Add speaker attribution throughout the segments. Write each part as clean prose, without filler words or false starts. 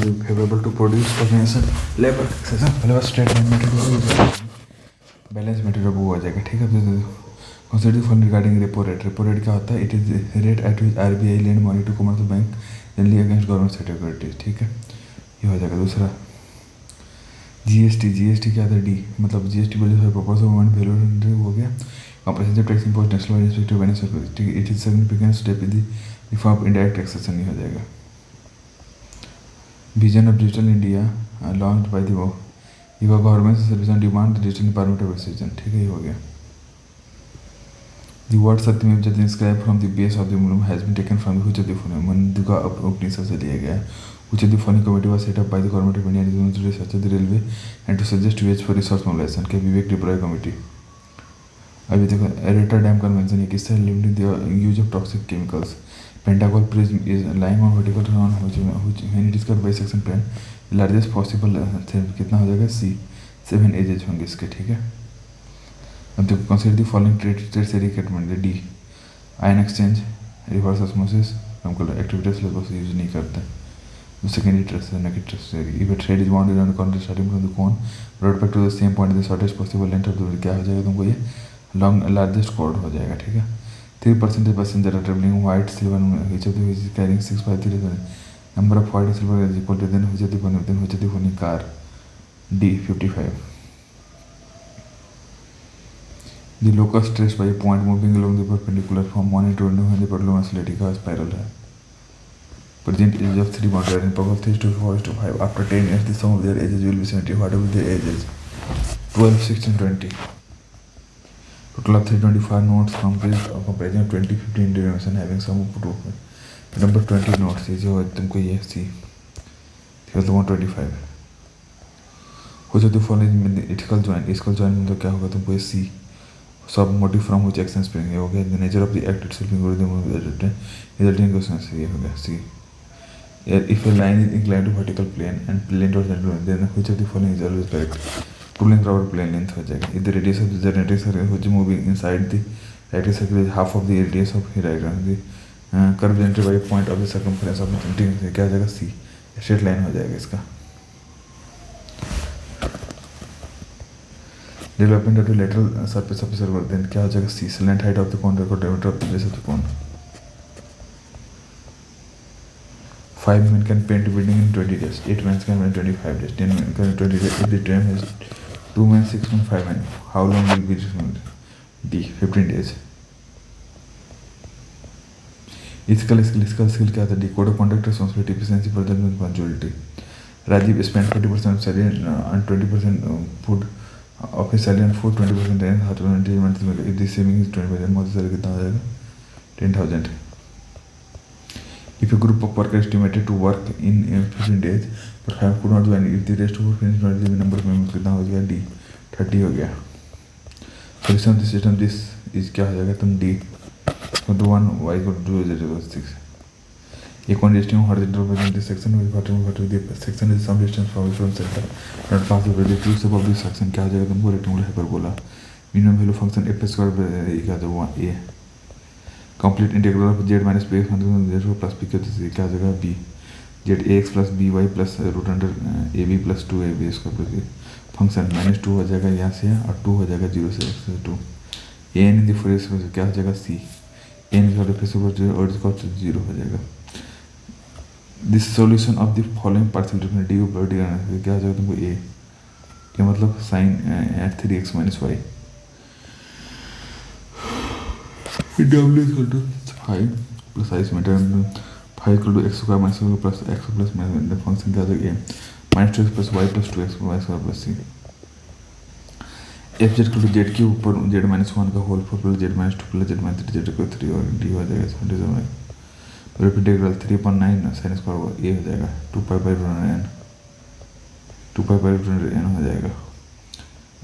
Speaker 1: favorable to produce coordination labor exercise पहले बार straight line method balance method वो आ जाएगा। ठीक है, consider the following regarding repo rate. Repo rate क्या होता है? It is rate at which RBI lend money to commercial bank generally against government securities. ठीक है, ये हो जाएगा। दूसरा जीएसटी। जीएसटी क्या था? डी मतलब जीएसटी प्रपोजल गवर्नमेंट वैल्यू हो गया। Comprehensive tax impose national respective benefit. ठीक है, it is significant step in the reform of indirect taxation. ये हो जाएगा। Vision of digital India launch by the government service on demand digital parliamentary decision. ठीक है, ये हो गया। The word Satyam Jat inscribed from the base of the monument has been taken from the which of the following मंदुका उपनिषद से लिया गया है। Which of the following committee was set up by the government of India and to research the railway and to suggest ways for resource mobilization? के विवेक deploy committee. अभी देखो areata dam convention ये किससे limited the use of toxic chemicals. Pentagonal prism is lying on vertical on which when it is cut by section plan largest possible कितना हो जाएगा? सी 7 edges होंगे इसके। ठीक है, अब देखो consider the following trades requirement. D ion exchange, reverse osmosis, chemical activities syllabus use नहीं करते। Secondary trades negative trades. If a thread is bounded on the contract starting from the cone broad back to the same point the shortest possible length of the क्या हो जाएगा तुमको? ये long largest cord हो जाएगा। ठीक है, 3% passenger are travelling white silver which of the is carrying 653 number of white silver is equal to then which of the following car. D 55। The locus traced by a point moving along the perpendicular from one to another when the pendulum oscillating का spiral है। Present age of 3 mountains in power 3 to 4 to 5. After 10 years, the sum of their ages will be 70. Whatever their ages, 12, 16, 20. Total of 325 notes comprising of 20, 15 dimension having sum of 2. Number 20 notes is जो तुमको ये सी 125. हो जाए तो following ethical joint. इसकल joint में तो क्या होगा तुमको? ये सी सब motive from which action spring हो गया। The nature of the act itself resulting question ये हो गया। C if a line is inclined to vertical plane and plane to then which of the following is always correct? Two length proper plane length हो जाएगा। If the radius of the generating circle which moving inside the right circle is half of the radius of right the curve generated by point of the circumference of the generating क्या हो जाएगा? C straight line हो जाएगा इसका। Development of the lateral surface of the circle then क्या हो जाएगा? C slant height of the cone और diameter of the base of the cone. 5 men can paint a building in 20 days. 8 men can paint 25 days. 10 men can 20 days. If the term has 2 men, 6 men, 5 men, how long will be this? D 15 days. Ethical skill क्या था? D code of conduct, responsibility, efficiency, further punctuality. Rajiv spent 40% of salary and 20% food of his salary and food 20% and 20% if the saving is 20%. Modi salary कितना हो जाएगा? 10,000. If a group of workers estimated to work in 15 days but 5 could not join, if the rest would finish not the number of members कितना हो गया? D 30 हो गया। Solution of the system this is क्या हो जाएगा? तुम D to 1 y equal to 0.6. A condition horizontal within this section with what the section is some distance from center not past the value to sub of this section क्या हो जाएगा तुमको? Rectangular hyperbola. Minimum value function f square क्या था? a complete integral of z minus b x plus b क्या हो जाएगा? b z ax plus by plus root under ab plus 2ab square plus function -2 हो जाएगा यहाँ से और 2 हो जाएगा 0 से x 2 an in the Fourier series क्या हो जाएगा? c n का डिफरेंस ओवर और इसका 0 हो जाएगा। This solution of the following partial difference d ऊपर डी क्या हो जाएगा तुमको? a ये मतलब sine at 3x minus y w equal to 5 plus i metre 5 equal to x square minus plus x plus minus function क्या आ जाएगा? Minus 2x plus y plus 2x y square plus c f z equal to z के ऊपर z minus 1 का whole 4 plus z minus 2 plus z minus 3 z को 3 और d हो जाएगा 77 और इंटीग्रल 3/9 sin स्क्वायर a हो जाएगा 2 pi by root n 2 pi by root n हो जाएगा।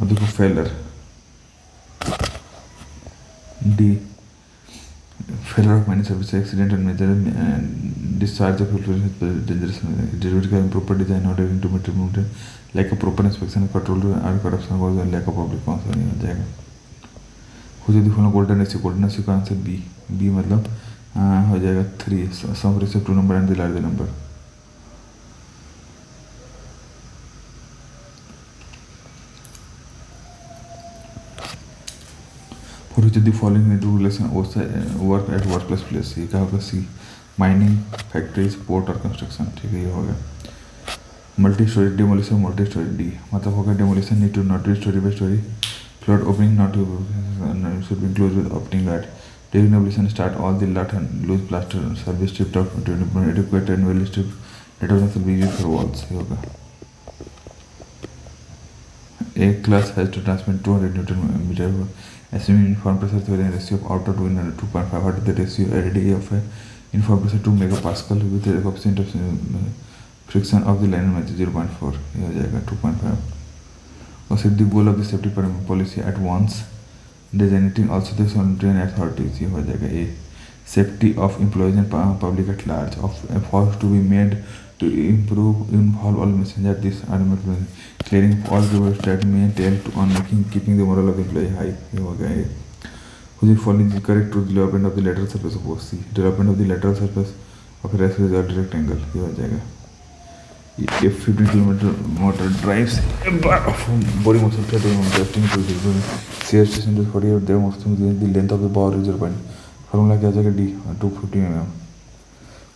Speaker 1: अब देखो failure d failure of many service accident and major discharge of dangerous delivery का improper design or having to meet like a proper inspection and control or corruption or lack of public concern हो जाएगा। हो जाएगी follow golden ratio का answer B मतलब हो जाएगा 3 sum ratio to number and the larger number. For which of the following regulation work at workplace place? ये क्या होगा? सी माइनिंग, फैक्ट्रीज, पोर्ट और कंस्ट्रक्शन। ठीक है, ये होगा। Multi storey demolition, multi storey D मतलब होगा demolition need to not be storey by storey, floor opening not should be closed with opening guard. During demolition, start all the lot and loose plaster surface stripped off to adequate and well stripped. Detergents will be used for walls. ये होगा। A class has to transmit 200 Newton meter assuming uniform pressure varying ratio of outer to inner 2.5. What is the ratio RDA of a uniform pressure 2 megapascal with the coefficient of friction of the liner match 0.4. ये हो जाएगा 2.5. और set the goal of the safety policy at once. Designating also the sovereign authorities. ये हो जाएगा A. Safety of employees and public at large of efforts to be made to involve all messengers at this argument clearing all rivers that may tend on keeping the morale of the employee high. ये हो गया A. Who is following the correct to development of the lateral surface of C. Development of the lateral surface of a direct angle. ये हो जाएगा। If 15 km motor drives a bar of body motion adjusting to the shear station to 48, there must be the length of the bar is 0. Formula क्या जाएगा? D 250 mm.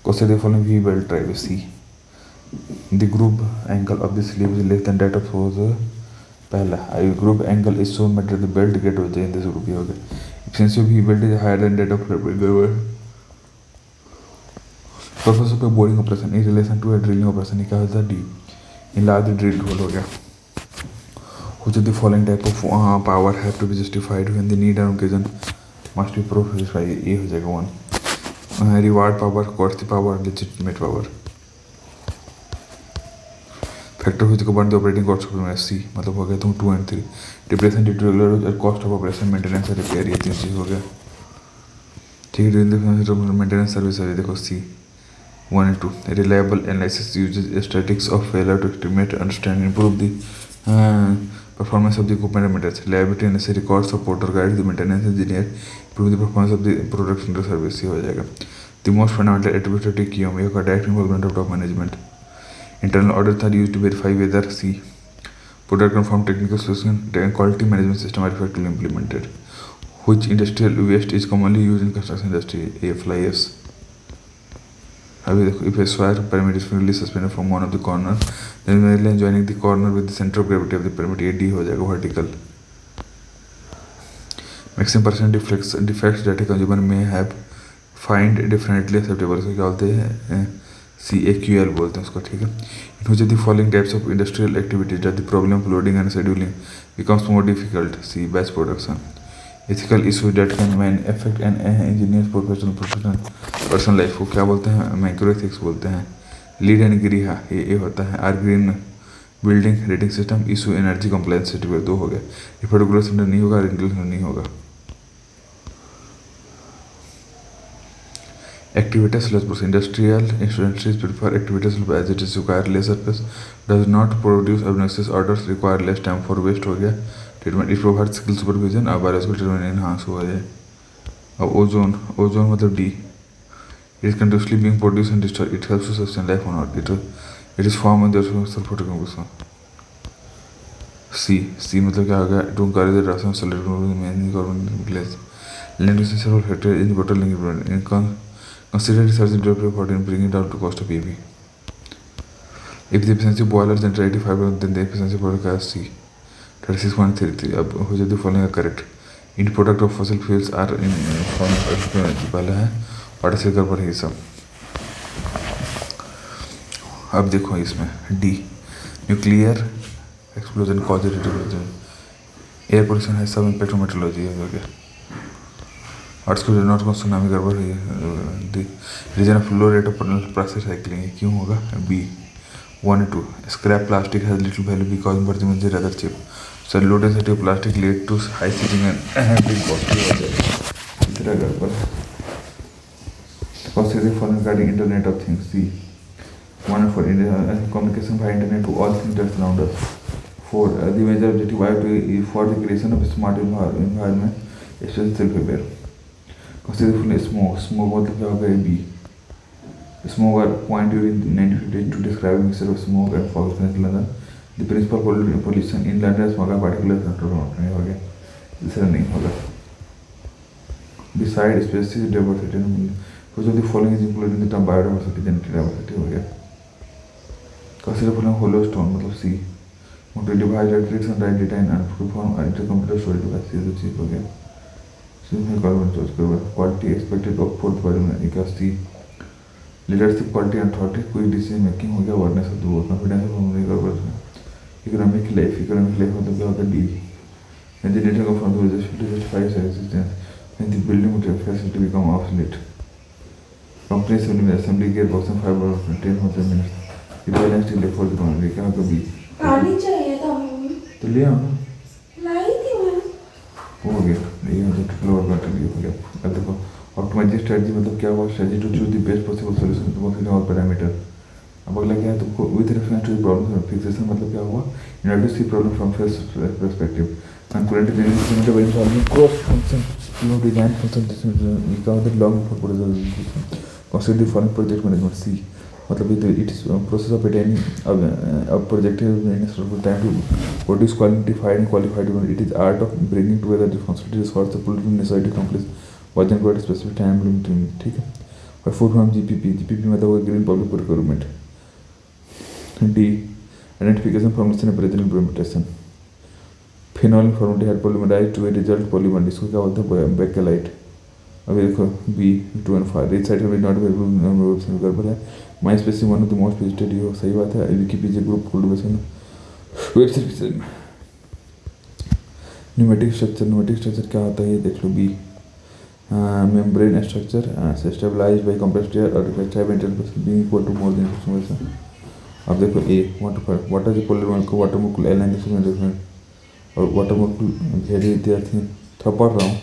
Speaker 1: Consider the following V belt drive C. The group angle of the sleeve is less than that of the पहला. Group angle is so much that the belt get हो जाए in this group. ये हो गया. Since your V belt is higher than that of the purpose of a boring operation in relation to a drilling operation क्या होता है? D. Enlarge the drilled hole हो गया. Which of the following type of power have to be justified when the need and occasion must be proved? ये हो जाएगा 1. Reward power, courtesy power, legitimate power. Factor which govern the operating cost of C मतलब हो गया तुम 2 and 3. Depreciation due to regular cost of operation, maintenance और repair ये 3 चीज हो गया। ठीक है, maintenance service है देखो C 1 and 2. Reliable analysis uses statistics of failure to estimate, understand, and improve the performance of the equipment and methods. Reliability necessary records of porter guide the maintenance engineer, improve the performance of the product under service. ये हो जाएगा। The most fundamental attribute of TQM ये होगा direct involvement of top management. Internal audits are used to verify whether C product conform technical solution and quality management system are effectively implemented. Which industrial waste is commonly used in construction industry? AFLIS. अभी देखो, if a square pyramid is freely suspended from one of the corner, then the line joining the corner with the center of gravity of the pyramid ये D हो जाएगा vertical. Maximum percent defects that a consumer may have find definitely acceptable. इसको क्या बोलते हैं? CAQL बोलते हैं उसको। ठीक है। In which of the following types of industrial activities that the problem of loading and scheduling becomes more difficult? C. Batch production. Ethical issues that can affect an engineer's personal life को क्या बोलते हैं? माइक्रोएथिक्स बोलते हैं। Lead and गृह ये होता है are green building rating system issue energy compliance certificate 2 हो गया। ये पर्टिकुलर सेंटर नहीं होगा, रेगुलर नहीं होगा। Activities less process. Industrial industries prefer activities as it is require less surface, does not produce obnoxious odors, require less time for waste हो गया। Treatment it provide skill supervision और biological treatment enhance हुआ है। अब ozone मतलब D it is continuously being produce and destroyed, it helps to sustain life on earth, it is form of the sulphur composition. C मतलब क्या हो गया? To encourage the reduction of sulfur in carbon glass lend to several factors in the bottle link consider research and development for bringing down to cost of EV. If the efficiency boiler generates 85, then the efficiency product is C 36.33. अब हो जाए तो following are correct. In product of fossil fuels are in form of energy पहला है water cycle पर ही सब। अब देखो इसमें D nuclear explosion causes air pollution है सब इम्पैक्ट मेट्रोलॉजी हो गया। अर्थ को नॉट को सुनामी गड़बड़ हुई है। Reason of low rate of plastic cycling क्यों होगा? B 1 and 2. Scrap plastic has little value because merchants are rather cheap. So low density of plastic lead to high shipping and big costly हो जाएगा। इतना गड़बड़ है। Cost is for regarding Internet of Things. C 1 and 4. Communication by internet to all things that surround us. 4. The major objective for the creation of a smart environment is self-aware. Consider smoke. Smoke मतलब क्या होगा? B. Smoke are coined during 1950 to describe a mixture of smoke and fog in London. The principal pollution in London is smoke particular center हो गया। दूसरा नहीं होगा। Beside species diversity, which of the following is included in the term biodiversity, genetic diversity हो गया. Consider following hollow stone मतलब C. To divide electrics and write data in perform intercomputer storage device ये तो चीज हो गया. इसमें carbon choose करो. Quality expected output value का C. Leadership quality and authority कोई decision making हो गया. Awareness of the confidence of memory carbon. Economic life मतलब क्या होता है D. And the data from the justify its existence. And the building material facility become obsolete. Companies will assembly gearbox and fiber 10 minutes. The balance delay for the economy क्या होगा B.
Speaker 2: पानी चाहिए था mummy
Speaker 1: तो ले आओ ना.
Speaker 2: लाई थी मैं
Speaker 1: हो गया. ये मतलब लोअर कंट्री हो गया. अब देखो ऑप्टिमाइजेशन स्ट्रेटजी मतलब क्या हुआ. Strategy to choose the best possible solution to consider all parameter. अब अगला क्या है तुमको with reference to problem fixation मतलब क्या हुआ. In order to see problem from first perspective and current generation by solving cross function you design function this का मतलब long for project consider the following project management C. मतलब it is process of attaining a project in a suitable time to produce qualified and qualified. It is art of bringing together the responsibility resource the political necessary to accomplish within quite a specific time limit. ठीक है. और fourth हम GPP मतलब green public procurement. D identification formulation and present implementation. Phenol formulate help polymerise to a result polymer. इसको क्या बोलते हैं bakelite. अभी देखो बी 2 and 5 रीच साइड में नॉट अवेलेबल गड़बड़ है. MySpace one of the most visited ये सही बात है. Wikipedia group collaboration web service. Pneumatic structure क्या होता है ये देख लो. B membrane structure stabilised by compressed air और reflected by internal being equal to more than 6. अब देखो A water is polar water molecule align different और वाटर मोलेक्यूल वेरी विद्यार्थी थप पढ़ रहा हूँ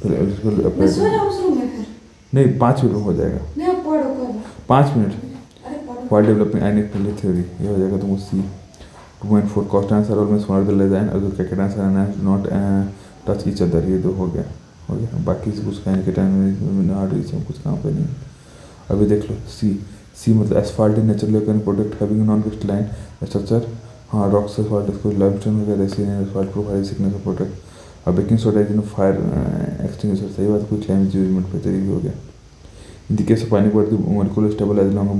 Speaker 1: फिर इलेक्ट्रिकल
Speaker 2: मैं सो जाऊँ शुरू में फिर
Speaker 1: नहीं 5 मिनट में हो जाएगा.
Speaker 2: नहीं अब पढ़ो कर
Speaker 1: 5 मिनट.
Speaker 2: अरे पढ़ो
Speaker 1: While developing ionic theory ये हो जाएगा तुमको C. 2.4 cost answer always smaller than design और जो कैकेट आंसर है do not touch each other. ये दो हो गया. बाकी से कुछ कहने के टाइम में हार्ड रीच कुछ काम पे नहीं. अभी देख लो C मतलब asphalt in natural organic product having non crystalline structure. हाँ रॉक्स एस्फाल्ट इसको लाइमस्टोन वगैरह resin asphalt profile thickness of product. और baking soda is fire extinguisher. सही बात. कोई क्लाइमेट यूजमेंट पे तरीके हो गया. In the case of panic body, the molecule is stable as long as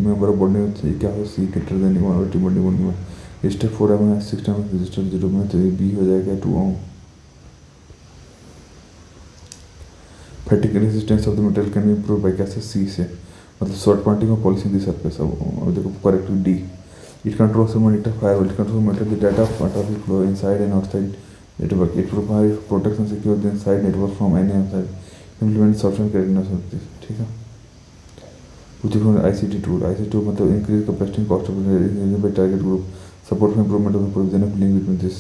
Speaker 1: member of body में क्या हो C greater than one or two body में. Step 4 में 6 टाइम resistor 0 में तो B हो जाएगा 2 ohm. Fatigue resistance of the material can be improved by कैसे C से मतलब short pointing और polishing the surface. अब देखो correct D. It controls the monitor firewall. It controls monitor the data of traffic flow inside and outside network. It provides protection and secure the inside network from any outside. Implement software correctness होती है. ठीक है. कुछ ICT tool मतलब increase capacity cost of by target group. Support for improvement of provision of link between this.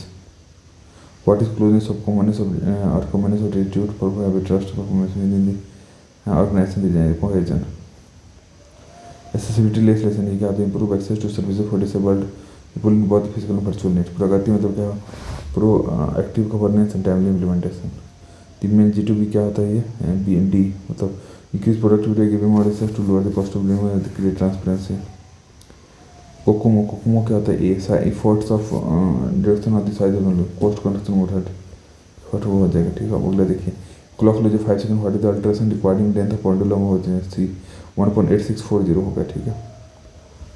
Speaker 1: What is closeness of commonness of और commonness of attitude for have trust performance in the organisation design cohesion. Accessibility legislation ये क्या होता है. Improve access to services for disabled people in both physical and virtual needs. Pragati मतलब क्या proactive governance and timely implementation. तीन में G2B क्या होता है ये बी एंड डी मतलब increase productivity giving more research to lower the cost of living and create transparency. कोकोमो क्या होता है A efforts of deduction of the size of cost conduction method. फट हो जाएगा. ठीक है. अगला देखिए क्लॉक लो जो 5 second what is the alteration requiring length of pendulum हो जाए C 1.8640 होगा. ठीक है.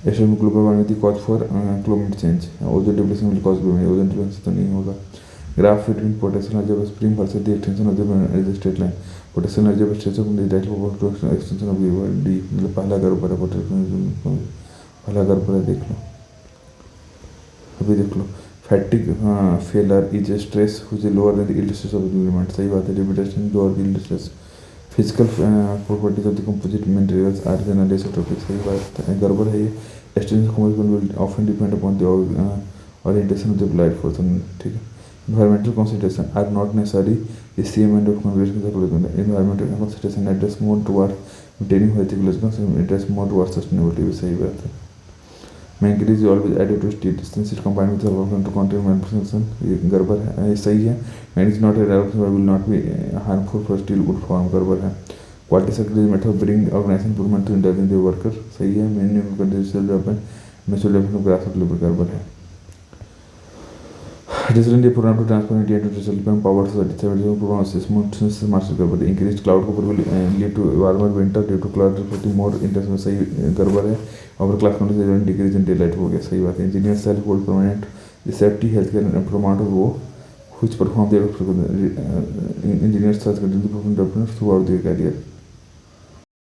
Speaker 1: एशिया में global warming the cause for climate change. Ozone depletion will cause global ozone depletion तो नहीं होगा. Graph between potential energy of spring versus the extension of the straight line. Potential energy of stretch of the direct proportional to extension of D मतलब पहला curve पर potential पहला curve पर देख लो. अभी देख लो fatigue failure is a stress which is lower than the yield stress of the element. सही बात है. Limitation lower the yield stress. Physical properties of the composite materials are generally isotropic. सही बात है. गड़बड़ है ये. Extension composition will often depend upon the orientation of the applied force. ठीक है. Environmental consideration are not necessary the same end of conservation of environmental consideration address more toward maintaining healthy ecological address more towards sustainability. सही बात है. Manganese is always added to steel since it combined with sulfur to contain manipulation. ये गड़बड़ है. ये सही है. Manganese is not a reduction will not be harmful for steel good form. गड़बड़ है. Quality circle is method bring organization improvement to intelligent the worker. सही है. Minimum conditional development measure development graph of labor. गड़बड़ है. Additionally, the program to transfer India into development power to the program of smart recovery. Increased cloud cover will lead to warmer winter due to cloud reporting more intense सही गड़बड़ है और class condition decrease in daylight हो गया सही बात है engineer self hold permanent the safety healthcare and promoter wo which perform their engineers has continued to perform development throughout their career.